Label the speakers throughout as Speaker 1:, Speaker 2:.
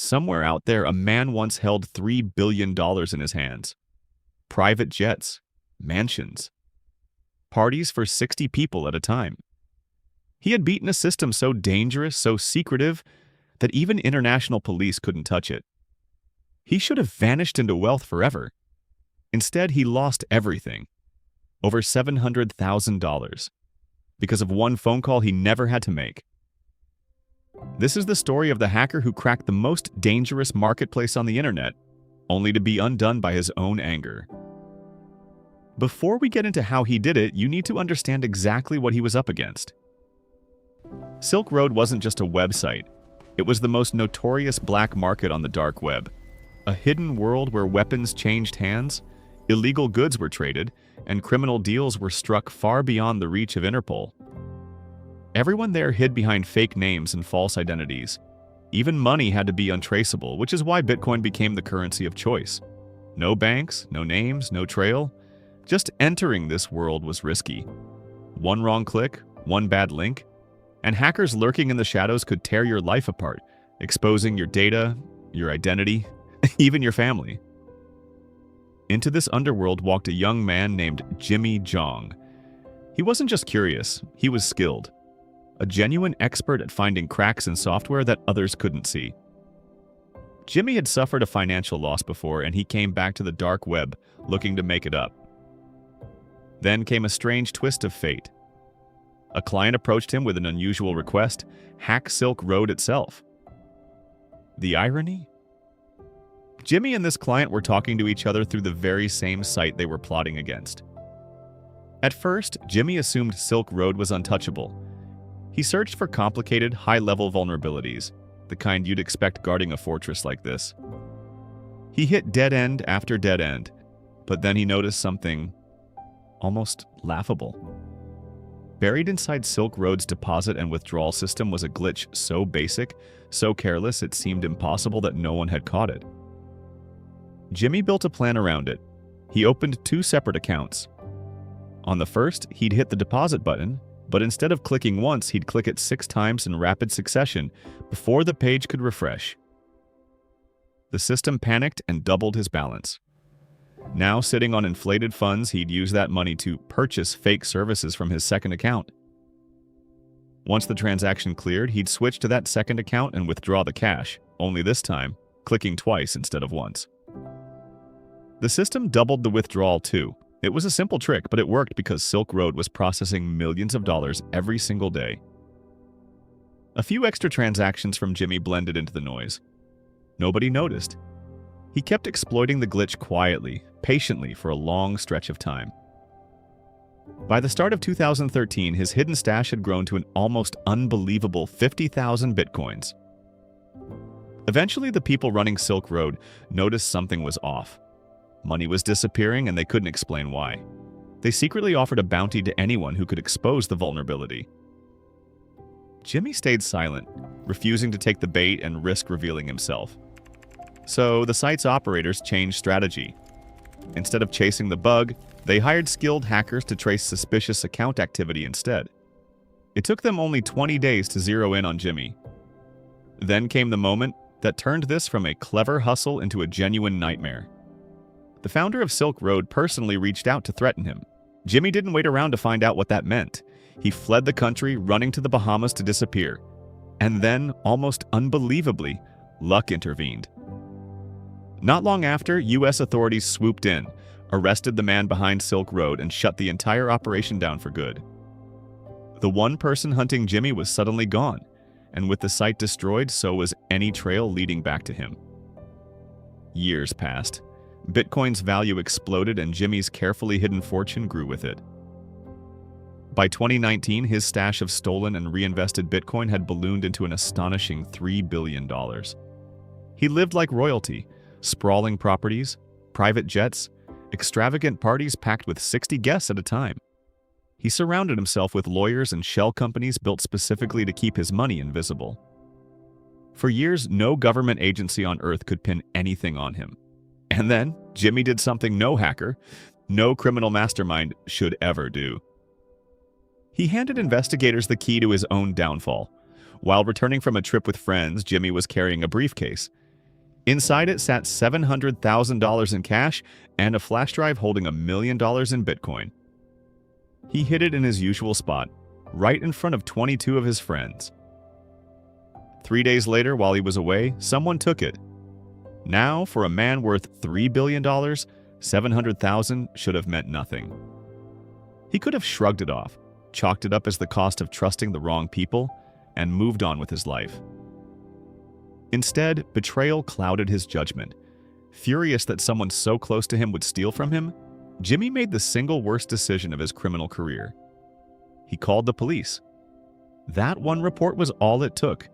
Speaker 1: somewhere out there, a man once held $3 billion in his hands. Private jets, mansions, parties for 60 people at a time. He had beaten a system so dangerous, so secretive, that even international police couldn't touch it. He should have vanished into wealth forever. Instead, he lost everything. Over $700,000. Because of one phone call he never had to make. This is the story of the hacker who cracked the most dangerous marketplace on the internet, only to be undone by his own anger. Before we get into how he did it, you need to understand exactly what he was up against. Silk Road wasn't just a website. It was the most notorious black market on the dark web. A hidden world where weapons changed hands, illegal goods were traded, and criminal deals were struck far beyond the reach of Interpol. Everyone there hid behind fake names and false identities. Even money had to be untraceable, which is why Bitcoin became the currency of choice. No banks, no names, no trail. Just entering this world was risky. One wrong click, one bad link, and hackers lurking in the shadows could tear your life apart, exposing your data, your identity, even your family. Into this underworld walked a young man named Jimmy Zhang. He wasn't just curious, he was skilled. A genuine expert at finding cracks in software that others couldn't see. Jimmy had suffered a financial loss before, and he came back to the dark web looking to make it up. Then came a strange twist of fate. A client approached him with an unusual request: hack Silk Road itself. The irony? Jimmy and this client were talking to each other through the very same site they were plotting against. At first, Jimmy assumed Silk Road was untouchable. He searched for complicated, high-level vulnerabilities, the kind you'd expect guarding a fortress like this. He hit dead end after dead end, but then he noticed something almost laughable. Buried inside Silk Road's deposit and withdrawal system was a glitch so basic, so careless it seemed impossible that no one had caught it. Jimmy built a plan around it. He opened two separate accounts. On the first, he'd hit the deposit button, but instead of clicking once, he'd click it 6 times in rapid succession before the page could refresh. The system panicked and doubled his balance. Now, sitting on inflated funds, he'd use that money to purchase fake services from his second account. Once the transaction cleared, he'd switch to that second account and withdraw the cash, only this time, clicking twice instead of once. The system doubled the withdrawal too. It was a simple trick, but it worked because Silk Road was processing millions of dollars every single day. A few extra transactions from Jimmy blended into the noise. Nobody noticed. He kept exploiting the glitch quietly, patiently for a long stretch of time. By the start of 2013, his hidden stash had grown to an almost unbelievable 50,000 bitcoins. Eventually, the people running Silk Road noticed something was off. Money was disappearing, and they couldn't explain why. They secretly offered a bounty to anyone who could expose the vulnerability. Jimmy stayed silent, refusing to take the bait and risk revealing himself. So the site's operators changed strategy. Instead of chasing the bug, they hired skilled hackers to trace suspicious account activity instead. It took them only 20 days to zero in on Jimmy. Then came the moment that turned this from a clever hustle into a genuine nightmare. The founder of Silk Road personally reached out to threaten him. Jimmy didn't wait around to find out what that meant. He fled the country, running to the Bahamas to disappear. And then, almost unbelievably, luck intervened. Not long after, U.S. authorities swooped in, arrested the man behind Silk Road, and shut the entire operation down for good. The one person hunting Jimmy was suddenly gone, and with the site destroyed, so was any trail leading back to him. Years passed. Bitcoin's value exploded, and Jimmy's carefully hidden fortune grew with it. By 2019, his stash of stolen and reinvested Bitcoin had ballooned into an astonishing $3 billion. He lived like royalty, sprawling properties, private jets, extravagant parties packed with 60 guests at a time. He surrounded himself with lawyers and shell companies built specifically to keep his money invisible. For years, no government agency on Earth could pin anything on him. And then, Jimmy did something no hacker, no criminal mastermind should ever do. He handed investigators the key to his own downfall. While returning from a trip with friends, Jimmy was carrying a briefcase. Inside it sat $700,000 in cash and a flash drive holding $1 million in Bitcoin. He hid it in his usual spot, right in front of 22 of his friends. 3 days later, while he was away, someone took it. Now, for a man worth $3 billion, $700,000 should have meant nothing. He could have shrugged it off, chalked it up as the cost of trusting the wrong people, and moved on with his life. Instead, betrayal clouded his judgment. Furious that someone so close to him would steal from him, Jimmy made the single worst decision of his criminal career. He called the police. That one report was all it took.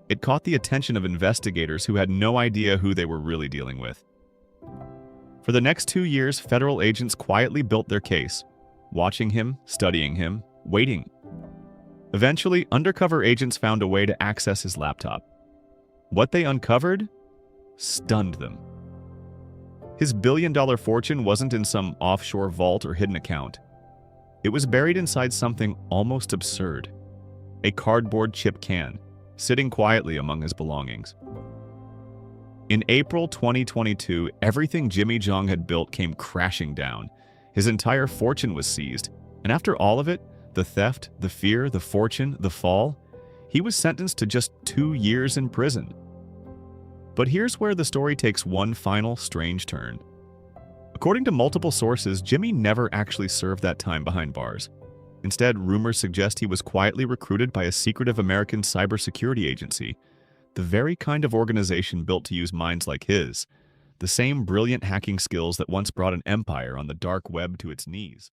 Speaker 1: It caught the attention of investigators who had no idea who they were really dealing with. For the next 2 years, federal agents quietly built their case, watching him, studying him, waiting. Eventually, undercover agents found a way to access his laptop. What they uncovered stunned them. His billion-dollar fortune wasn't in some offshore vault or hidden account. It was buried inside something almost absurd: a cardboard chip can, sitting quietly among his belongings. In April 2022, everything Jimmy Jong had built came crashing down. His entire fortune was seized, and after all of it, the theft, the fear, the fortune, the fall, he was sentenced to just 2 years in prison. But here's where the story takes one final strange turn. According to multiple sources, Jimmy never actually served that time behind bars. Instead, rumors suggest he was quietly recruited by a secretive American cybersecurity agency, the very kind of organization built to use minds like his, the same brilliant hacking skills that once brought an empire on the dark web to its knees.